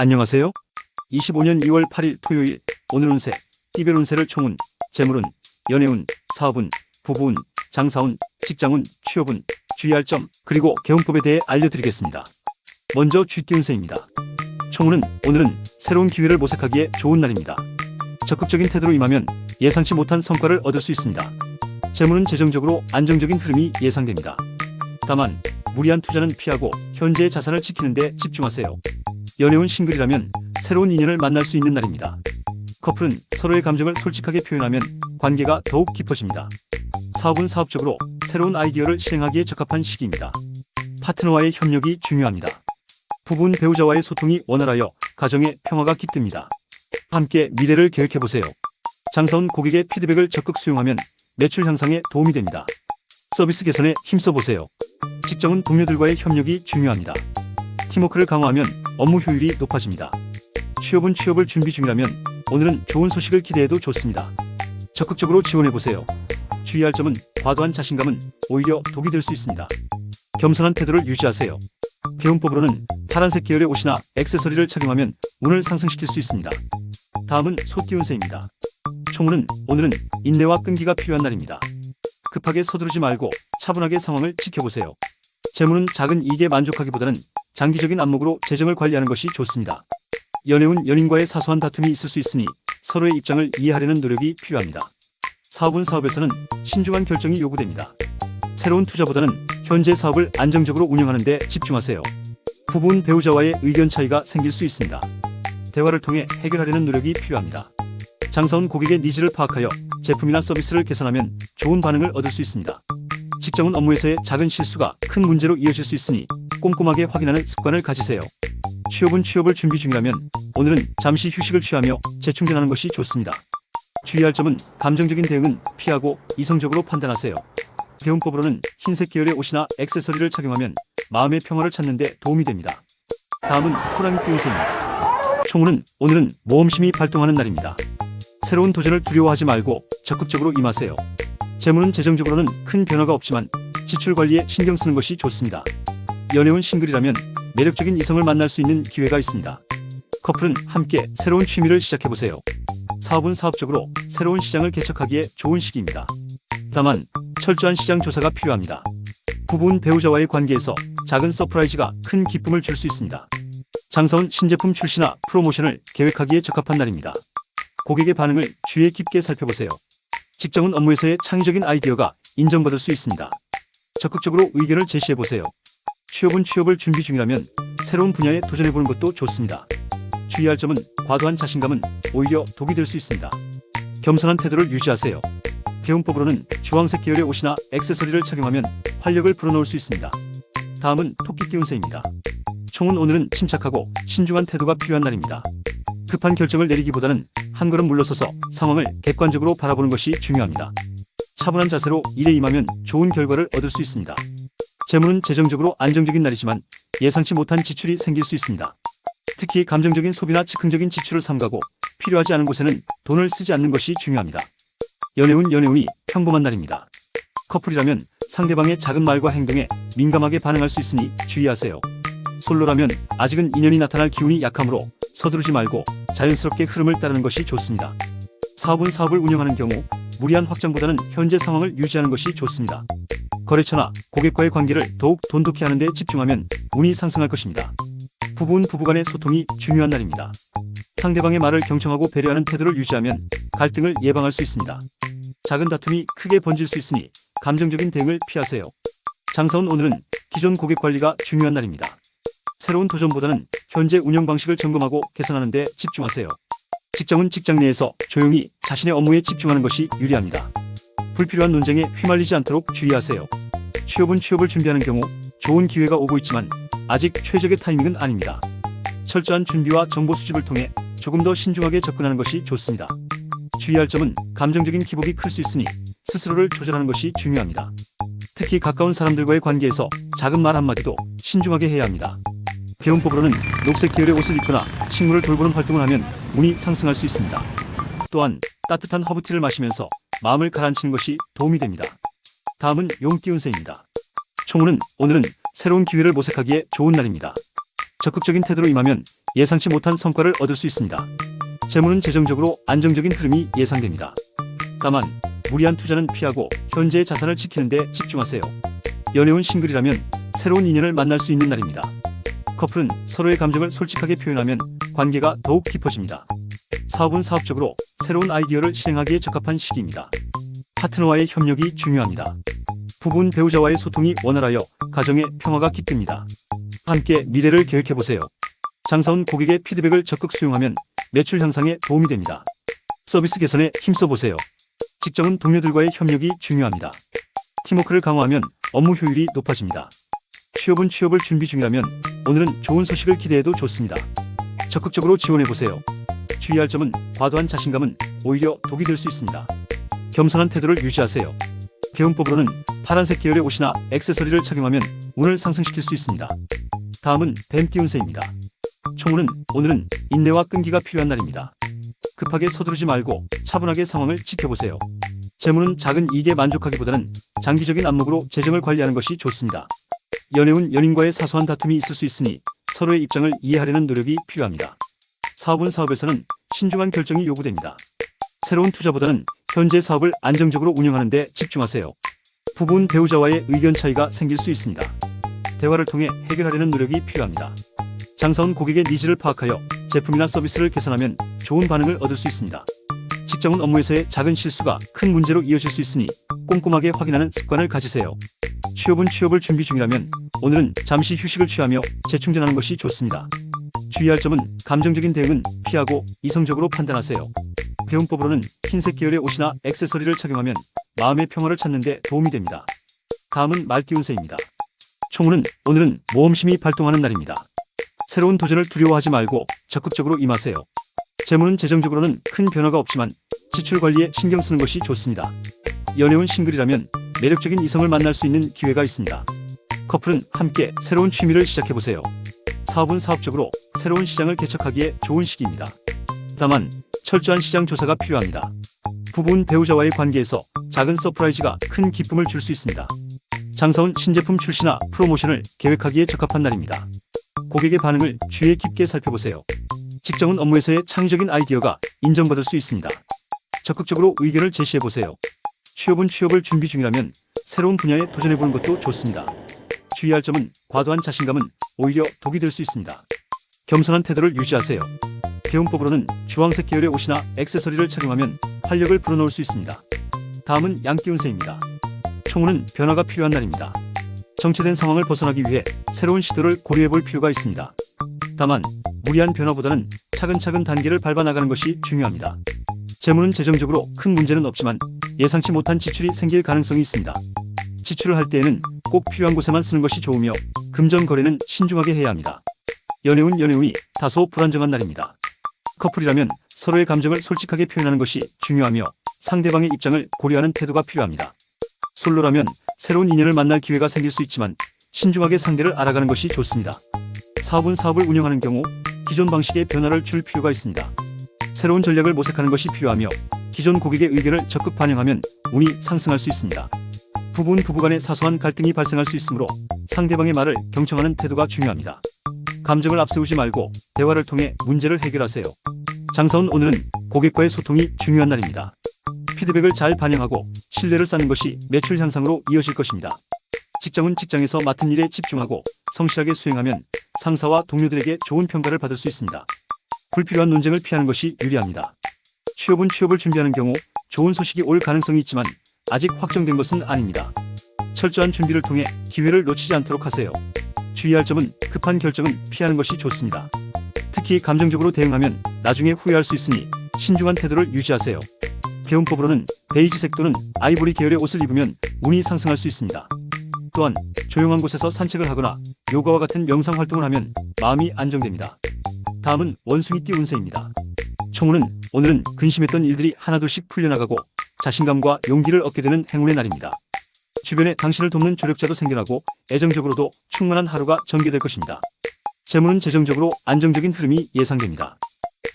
안녕하세요. 25년 2월 8일 토요일 오늘 운세, 띠별 운세를 총운, 재물운, 연애운, 사업운, 부부운, 장사운, 직장운, 취업운, 주의할 점, 그리고 개운법에 대해 알려드리겠습니다. 먼저 쥐띠 운세입니다. 총운은 오늘은 새로운 기회를 모색하기에 좋은 날입니다. 적극적인 태도로 임하면 예상치 못한 성과를 얻을 수 있습니다. 재물은 재정적으로 안정적인 흐름이 예상됩니다. 다만 무리한 투자는 피하고 현재의 자산을 지키는 데 집중하세요. 연애운 싱글이라면 새로운 인연을 만날 수 있는 날입니다. 커플은 서로의 감정을 솔직하게 표현하면 관계가 더욱 깊어집니다. 사업은 사업적으로 새로운 아이디어를 실행하기에 적합한 시기입니다. 파트너와의 협력이 중요합니다. 부부는 배우자와의 소통이 원활하여 가정의 평화가 깃듭니다. 함께 미래를 계획해보세요. 장사운 고객의 피드백을 적극 수용하면 매출 향상에 도움이 됩니다. 서비스 개선에 힘써보세요. 직장은 동료들과의 협력이 중요합니다. 팀워크를 강화하면 업무 효율이 높아집니다. 취업은 취업을 준비 중이라면 오늘은 좋은 소식을 기대해도 좋습니다. 적극적으로 지원해보세요. 주의할 점은 과도한 자신감은 오히려 독이 될 수 있습니다. 겸손한 태도를 유지하세요. 개운법으로는 파란색 계열의 옷이나 액세서리를 착용하면 운을 상승시킬 수 있습니다. 다음은 소띠 운세입니다. 총운은 오늘은 인내와 끈기가 필요한 날입니다. 급하게 서두르지 말고 차분하게 상황을 지켜보세요. 재물은 작은 이익에 만족하기보다는 장기적인 안목으로 재정을 관리하는 것이 좋습니다. 연애운 연인과의 사소한 다툼이 있을 수 있으니 서로의 입장을 이해하려는 노력이 필요합니다. 사업은 사업에서는 신중한 결정이 요구됩니다. 새로운 투자보다는 현재 사업을 안정적으로 운영하는 데 집중하세요. 부부는 배우자와의 의견 차이가 생길 수 있습니다. 대화를 통해 해결하려는 노력이 필요합니다. 장사운 고객의 니즈를 파악하여 제품이나 서비스를 개선하면 좋은 반응을 얻을 수 있습니다. 직장은 업무에서의 작은 실수가 큰 문제로 이어질 수 있으니 꼼꼼하게 확인하는 습관을 가지세요. 취업은 취업을 준비 중이라면 오늘은 잠시 휴식을 취하며 재충전하는 것이 좋습니다. 주의할 점은 감정적인 대응은 피하고 이성적으로 판단하세요. 개운법으로는 흰색 계열의 옷이나 액세서리를 착용하면 마음의 평화를 찾는 데 도움이 됩니다. 다음은 호랑이띠 운세입니다. 총운은 오늘은 모험심이 발동하는 날입니다. 새로운 도전을 두려워하지 말고 적극적으로 임하세요. 재물은 재정적으로는 큰 변화가 없지만 지출 관리에 신경 쓰는 것이 좋습니다. 연애운 싱글이라면 매력적인 이성을 만날 수 있는 기회가 있습니다. 커플은 함께 새로운 취미를 시작해보세요. 사업은 사업적으로 새로운 시장을 개척하기에 좋은 시기입니다. 다만 철저한 시장 조사가 필요합니다. 부부는 배우자와의 관계에서 작은 서프라이즈가 큰 기쁨을 줄 수 있습니다. 장사운 신제품 출시나 프로모션을 계획하기에 적합한 날입니다. 고객의 반응을 주의 깊게 살펴보세요. 직장은 업무에서의 창의적인 아이디어가 인정받을 수 있습니다. 적극적으로 의견을 제시해보세요. 취업은 취업을 준비 중이라면 새로운 분야에 도전해보는 것도 좋습니다. 주의할 점은 과도한 자신감은 오히려 독이 될 수 있습니다. 겸손한 태도를 유지하세요. 개운법으로는 주황색 계열의 옷이나 액세서리를 착용하면 활력을 불어넣을 수 있습니다. 다음은 토끼띠 운세입니다. 총은 오늘은 침착하고 신중한 태도가 필요한 날입니다. 급한 결정을 내리기보다는 한 걸음 물러서서 상황을 객관적으로 바라보는 것이 중요합니다. 차분한 자세로 일에 임하면 좋은 결과를 얻을 수 있습니다. 재물은 재정적으로 안정적인 날이지만 예상치 못한 지출이 생길 수 있습니다. 특히 감정적인 소비나 즉흥적인 지출을 삼가고 필요하지 않은 곳에는 돈을 쓰지 않는 것이 중요합니다. 연애운이 평범한 날입니다. 커플이라면 상대방의 작은 말과 행동에 민감하게 반응할 수 있으니 주의하세요. 솔로라면 아직은 인연이 나타날 기운이 약하므로 서두르지 말고 자연스럽게 흐름을 따르는 것이 좋습니다. 사업은 사업을 운영하는 경우 무리한 확장보다는 현재 상황을 유지하는 것이 좋습니다. 거래처나 고객과의 관계를 더욱 돈독히 하는 데 집중하면 운이 상승할 것입니다. 부부는 부부간의 소통이 중요한 날입니다. 상대방의 말을 경청하고 배려하는 태도를 유지하면 갈등을 예방할 수 있습니다. 작은 다툼이 크게 번질 수 있으니 감정적인 대응을 피하세요. 장사운 오늘은 기존 고객 관리가 중요한 날입니다. 새로운 도전보다는 현재 운영 방식을 점검하고 개선하는 데 집중하세요. 직장은 직장 내에서 조용히 자신의 업무에 집중하는 것이 유리합니다. 불필요한 논쟁에 휘말리지 않도록 주의하세요. 취업은 취업을 준비하는 경우 좋은 기회가 오고 있지만 아직 최적의 타이밍은 아닙니다. 철저한 준비와 정보 수집을 통해 조금 더 신중하게 접근하는 것이 좋습니다. 주의할 점은 감정적인 기복이 클 수 있으니 스스로를 조절하는 것이 중요합니다. 특히 가까운 사람들과의 관계에서 작은 말 한마디도 신중하게 해야 합니다. 개운법으로는 녹색 계열의 옷을 입거나 식물을 돌보는 활동을 하면 운이 상승할 수 있습니다. 또한 따뜻한 허브티를 마시면서 마음을 가라앉히는 것이 도움이 됩니다. 다음은 용띠 운세입니다. 총운은 오늘은 새로운 기회를 모색하기에 좋은 날입니다. 적극적인 태도로 임하면 예상치 못한 성과를 얻을 수 있습니다. 재물은 재정적으로 안정적인 흐름이 예상됩니다. 다만 무리한 투자는 피하고 현재의 자산을 지키는 데 집중하세요. 연애운 싱글이라면 새로운 인연을 만날 수 있는 날입니다. 커플은 서로의 감정을 솔직하게 표현하면 관계가 더욱 깊어집니다. 사업은 사업적으로 새로운 아이디어를 실행하기에 적합한 시기입니다. 파트너와의 협력이 중요합니다. 부부는 배우자와의 소통이 원활하여 가정의 평화가 깃듭니다. 함께 미래를 계획해보세요. 장사원 고객의 피드백을 적극 수용하면 매출 향상에 도움이 됩니다. 서비스 개선에 힘써보세요. 직장은 동료들과의 협력이 중요합니다. 팀워크를 강화하면 업무 효율이 높아집니다. 취업은 취업을 준비 중이라면 오늘은 좋은 소식을 기대해도 좋습니다. 적극적으로 지원해보세요. 주의할 점은 과도한 자신감은 오히려 독이 될 수 있습니다. 겸손한 태도를 유지하세요. 배운법으로는 파란색 계열의 옷이나 액세서리를 착용하면 운을 상승시킬 수 있습니다. 다음은 뱀띠 운세입니다. 총운은 오늘은 인내와 끈기가 필요한 날입니다. 급하게 서두르지 말고 차분하게 상황을 지켜보세요. 재물은 작은 이익에 만족하기보다는 장기적인 안목으로 재정을 관리하는 것이 좋습니다. 연애운 연인과의 사소한 다툼이 있을 수 있으니 서로의 입장을 이해하려는 노력이 필요합니다. 사업은 사업에서는 신중한 결정이 요구됩니다. 새로운 투자보다는 현재 사업을 안정적으로 운영하는 데 집중하세요. 부부는 배우자와의 의견 차이가 생길 수 있습니다. 대화를 통해 해결하려는 노력이 필요합니다. 장사원 고객의 니즈를 파악하여 제품이나 서비스를 개선하면 좋은 반응을 얻을 수 있습니다. 직장은 업무에서의 작은 실수가 큰 문제로 이어질 수 있으니 꼼꼼하게 확인하는 습관을 가지세요. 취업은 취업을 준비 중이라면 오늘은 잠시 휴식을 취하며 재충전하는 것이 좋습니다. 주의할 점은 감정적인 대응은 피하고 이성적으로 판단하세요. 배운법으로는 흰색 계열의 옷이나 액세서리를 착용하면 마음의 평화를 찾는 데 도움이 됩니다. 다음은 말띠 운세입니다. 총운은 오늘은 모험심이 발동하는 날입니다. 새로운 도전을 두려워하지 말고 적극적으로 임하세요. 재물은 재정적으로는 큰 변화가 없지만 지출 관리에 신경 쓰는 것이 좋습니다. 연애운 싱글이라면 매력적인 이성을 만날 수 있는 기회가 있습니다. 커플은 함께 새로운 취미를 시작해보세요. 사업은 사업적으로 새로운 시장을 개척하기에 좋은 시기입니다. 다만 철저한 시장 조사가 필요합니다. 부부는 배우자와의 관계에서 작은 서프라이즈가 큰 기쁨을 줄 수 있습니다. 장사원 신제품 출시나 프로모션을 계획하기에 적합한 날입니다. 고객의 반응을 주의 깊게 살펴보세요. 직장은 업무에서의 창의적인 아이디어가 인정받을 수 있습니다. 적극적으로 의견을 제시해보세요. 취업은 취업을 준비 중이라면 새로운 분야에 도전해보는 것도 좋습니다. 주의할 점은 과도한 자신감은 오히려 독이 될 수 있습니다. 겸손한 태도를 유지하세요. 배운법으로는 주황색 계열의 옷이나 액세서리를 착용하면 활력을 불어넣을 수 있습니다. 다음은 양띠 운세입니다. 총운은 변화가 필요한 날입니다. 정체된 상황을 벗어나기 위해 새로운 시도를 고려해볼 필요가 있습니다. 다만 무리한 변화보다는 차근차근 단계를 밟아나가는 것이 중요합니다. 재물은 재정적으로 큰 문제는 없지만 예상치 못한 지출이 생길 가능성이 있습니다. 지출을 할 때에는 꼭 필요한 곳에만 쓰는 것이 좋으며 금전 거래는 신중하게 해야 합니다. 연애운이 다소 불안정한 날입니다. 커플이라면 서로의 감정을 솔직하게 표현하는 것이 중요하며 상대방의 입장을 고려하는 태도가 필요합니다. 솔로라면 새로운 인연을 만날 기회가 생길 수 있지만 신중하게 상대를 알아가는 것이 좋습니다. 사업은 사업을 운영하는 경우 기존 방식에 변화를 줄 필요가 있습니다. 새로운 전략을 모색하는 것이 필요하며 기존 고객의 의견을 적극 반영하면 운이 상승할 수 있습니다. 부부는 부부간의 사소한 갈등이 발생할 수 있으므로 상대방의 말을 경청하는 태도가 중요합니다. 감정을 앞세우지 말고 대화를 통해 문제를 해결하세요. 장사원 오늘은 고객과의 소통이 중요한 날입니다. 피드백을 잘 반영하고 신뢰를 쌓는 것이 매출 향상으로 이어질 것입니다. 직장은 직장에서 맡은 일에 집중하고 성실하게 수행하면 상사와 동료들에게 좋은 평가를 받을 수 있습니다. 불필요한 논쟁을 피하는 것이 유리합니다. 취업은 취업을 준비하는 경우 좋은 소식이 올 가능성이 있지만 아직 확정된 것은 아닙니다. 철저한 준비를 통해 기회를 놓치지 않도록 하세요. 주의할 점은 급한 결정은 피하는 것이 좋습니다. 특히 감정적으로 대응하면 나중에 후회할 수 있으니 신중한 태도를 유지하세요. 배운법으로는 베이지색 또는 아이보리 계열의 옷을 입으면 운이 상승할 수 있습니다. 또한 조용한 곳에서 산책을 하거나 요가와 같은 명상 활동을 하면 마음이 안정됩니다. 다음은 원숭이띠 운세입니다. 총운은 오늘은 근심했던 일들이 하나둘씩 풀려나가고 자신감과 용기를 얻게 되는 행운의 날입니다. 주변에 당신을 돕는 조력자도 생겨나고 애정적으로도 충만한 하루가 전개될 것입니다. 재물은 재정적으로 안정적인 흐름이 예상됩니다.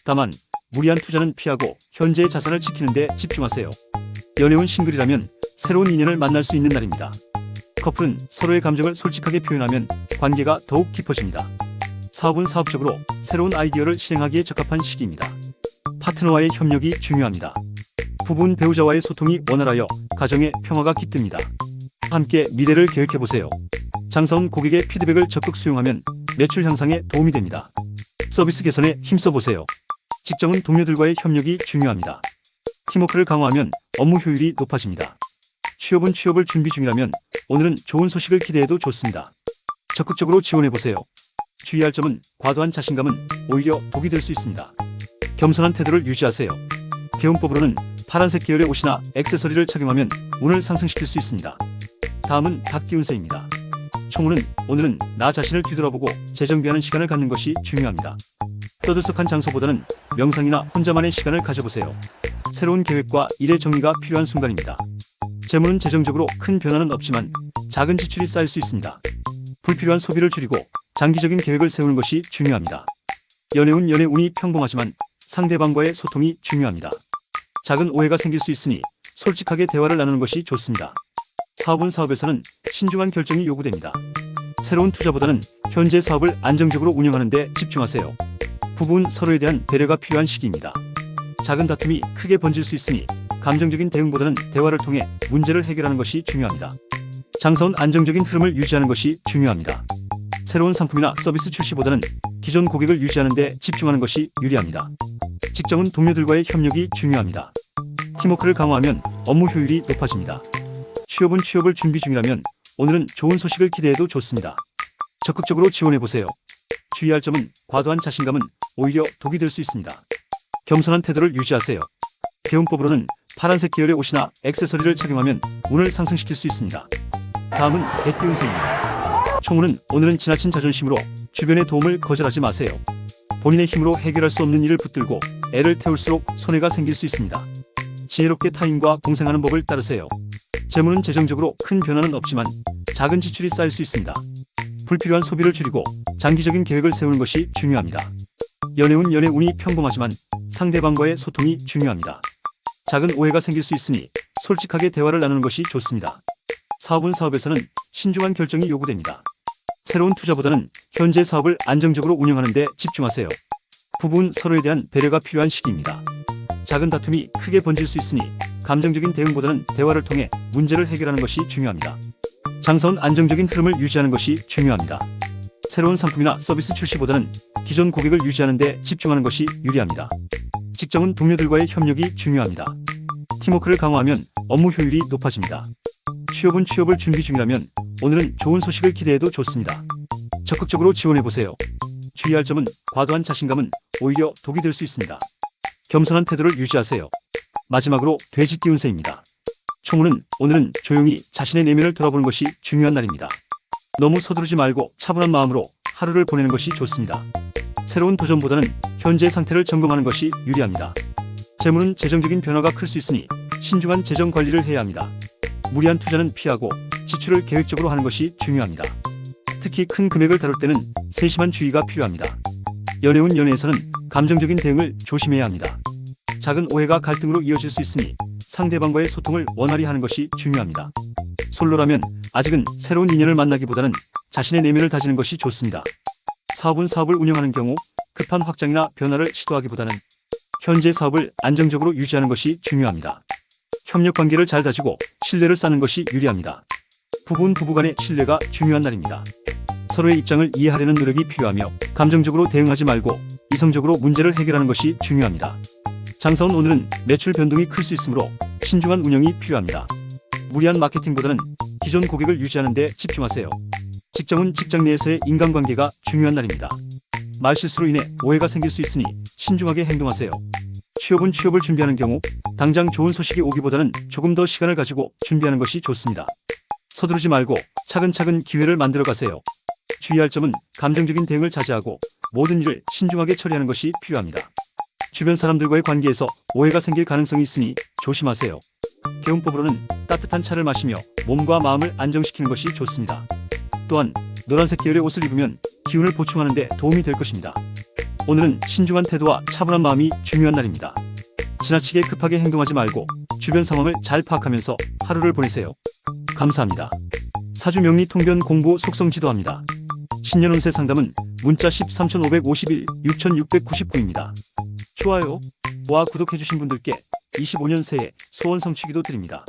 다만 무리한 투자는 피하고 현재의 자산을 지키는 데 집중하세요. 연애운 싱글이라면 새로운 인연을 만날 수 있는 날입니다. 커플은 서로의 감정을 솔직하게 표현하면 관계가 더욱 깊어집니다. 사업은 사업적으로 새로운 아이디어를 실행하기에 적합한 시기입니다. 파트너와의 협력이 중요합니다. 부부는 배우자와의 소통이 원활하여 가정의 평화가 깃듭니다. 함께 미래를 계획해보세요. 장사원 고객의 피드백을 적극 수용하면 매출 향상에 도움이 됩니다. 서비스 개선에 힘써보세요. 직장은 동료들과의 협력이 중요합니다. 팀워크를 강화하면 업무 효율이 높아집니다. 취업은 취업을 준비 중이라면 오늘은 좋은 소식을 기대해도 좋습니다. 적극적으로 지원해보세요. 주의할 점은 과도한 자신감은 오히려 독이 될 수 있습니다. 겸손한 태도를 유지하세요. 개운법으로는 파란색 계열의 옷이나 액세서리를 착용하면 운을 상승시킬 수 있습니다. 다음은 닭기운세입니다. 총운은 오늘은 나 자신을 뒤돌아보고 재정비하는 시간을 갖는 것이 중요합니다. 떠들썩한 장소보다는 명상이나 혼자만의 시간을 가져보세요. 새로운 계획과 일의 정리가 필요한 순간입니다. 재물은 재정적으로 큰 변화는 없지만 작은 지출이 쌓일 수 있습니다. 불필요한 소비를 줄이고 장기적인 계획을 세우는 것이 중요합니다. 연애운이 평범하지만 상대방과의 소통이 중요합니다. 작은 오해가 생길 수 있으니 솔직하게 대화를 나누는 것이 좋습니다. 사업은 사업에서는 신중한 결정이 요구됩니다. 새로운 투자보다는 현재 사업을 안정적으로 운영하는 데 집중하세요. 부부는 서로에 대한 배려가 필요한 시기입니다. 작은 다툼이 크게 번질 수 있으니 감정적인 대응보다는 대화를 통해 문제를 해결하는 것이 중요합니다. 장사는 안정적인 흐름을 유지하는 것이 중요합니다. 새로운 상품이나 서비스 출시보다는 기존 고객을 유지하는 데 집중하는 것이 유리합니다. 직장은 동료들과의 협력이 중요합니다. 팀워크를 강화하면 업무 효율이 높아집니다. 취업은 취업을 준비 중이라면 오늘은 좋은 소식을 기대해도 좋습니다. 적극적으로 지원해보세요. 주의할 점은 과도한 자신감은 오히려 독이 될 수 있습니다. 겸손한 태도를 유지하세요. 개운법으로는 파란색 계열의 옷이나 액세서리를 착용하면 운을 상승시킬 수 있습니다. 다음은 개띠운세입니다. 총운은 오늘은 지나친 자존심으로 주변의 도움을 거절하지 마세요. 본인의 힘으로 해결할 수 없는 일을 붙들고 애를 태울수록 손해가 생길 수 있습니다. 지혜롭게 타인과 공생하는 법을 따르세요. 재물은 재정적으로 큰 변화는 없지만 작은 지출이 쌓일 수 있습니다. 불필요한 소비를 줄이고 장기적인 계획을 세우는 것이 중요합니다. 연애운이 평범하지만 상대방과의 소통이 중요합니다. 작은 오해가 생길 수 있으니 솔직하게 대화를 나누는 것이 좋습니다. 사업은 사업에서는 신중한 결정이 요구됩니다. 새로운 투자보다는 현재 사업을 안정적으로 운영하는 데 집중하세요. 부부는 서로에 대한 배려가 필요한 시기입니다. 작은 다툼이 크게 번질 수 있으니 감정적인 대응보다는 대화를 통해 문제를 해결하는 것이 중요합니다. 장사는 안정적인 흐름을 유지하는 것이 중요합니다. 새로운 상품이나 서비스 출시보다는 기존 고객을 유지하는 데 집중하는 것이 유리합니다. 직장은 동료들과의 협력이 중요합니다. 팀워크를 강화하면 업무 효율이 높아집니다. 취업은 취업을 준비 중이라면 오늘은 좋은 소식을 기대해도 좋습니다. 적극적으로 지원해보세요. 주의할 점은 과도한 자신감은 오히려 독이 될 수 있습니다. 겸손한 태도를 유지하세요. 마지막으로 돼지띠운세입니다. 총운은 오늘은 조용히 자신의 내면을 돌아보는 것이 중요한 날입니다. 너무 서두르지 말고 차분한 마음으로 하루를 보내는 것이 좋습니다. 새로운 도전보다는 현재 상태를 점검하는 것이 유리합니다. 재물은 재정적인 변화가 클 수 있으니 신중한 재정 관리를 해야 합니다. 무리한 투자는 피하고 지출을 계획적으로 하는 것이 중요합니다. 특히 큰 금액을 다룰 때는 세심한 주의가 필요합니다. 연애에서는 감정적인 대응을 조심해야 합니다. 작은 오해가 갈등으로 이어질 수 있으니 상대방과의 소통을 원활히 하는 것이 중요합니다. 솔로라면 아직은 새로운 인연을 만나기보다는 자신의 내면을 다지는 것이 좋습니다. 사업은 사업을 운영하는 경우 급한 확장이나 변화를 시도하기보다는 현재 사업을 안정적으로 유지하는 것이 중요합니다. 협력 관계를 잘 다지고 신뢰를 쌓는 것이 유리합니다. 부부는 부부간의 신뢰가 중요한 날입니다. 서로의 입장을 이해하려는 노력이 필요하며 감정적으로 대응하지 말고 이성적으로 문제를 해결하는 것이 중요합니다. 장사원 오늘은 매출 변동이 클 수 있으므로 신중한 운영이 필요합니다. 무리한 마케팅보다는 기존 고객을 유지하는 데 집중하세요. 직장은 직장 내에서의 인간관계가 중요한 날입니다. 말실수로 인해 오해가 생길 수 있으니 신중하게 행동하세요. 취업은 취업을 준비하는 경우 당장 좋은 소식이 오기보다는 조금 더 시간을 가지고 준비하는 것이 좋습니다. 서두르지 말고 차근차근 기회를 만들어 가세요. 주의할 점은 감정적인 대응을 자제하고 모든 일을 신중하게 처리하는 것이 필요합니다. 주변 사람들과의 관계에서 오해가 생길 가능성이 있으니 조심하세요. 개운법으로는 따뜻한 차를 마시며 몸과 마음을 안정시키는 것이 좋습니다. 또한 노란색 계열의 옷을 입으면 기운을 보충하는 데 도움이 될 것입니다. 오늘은 신중한 태도와 차분한 마음이 중요한 날입니다. 지나치게 급하게 행동하지 말고 주변 상황을 잘 파악하면서 하루를 보내세요. 감사합니다. 사주 명리 통변 공부 속성 지도합니다. 신년 운세 상담은 문자 샵 3551 6699입니다. 좋아요와 구독해주신 분들께 25년 새해 소원 성취기도 드립니다.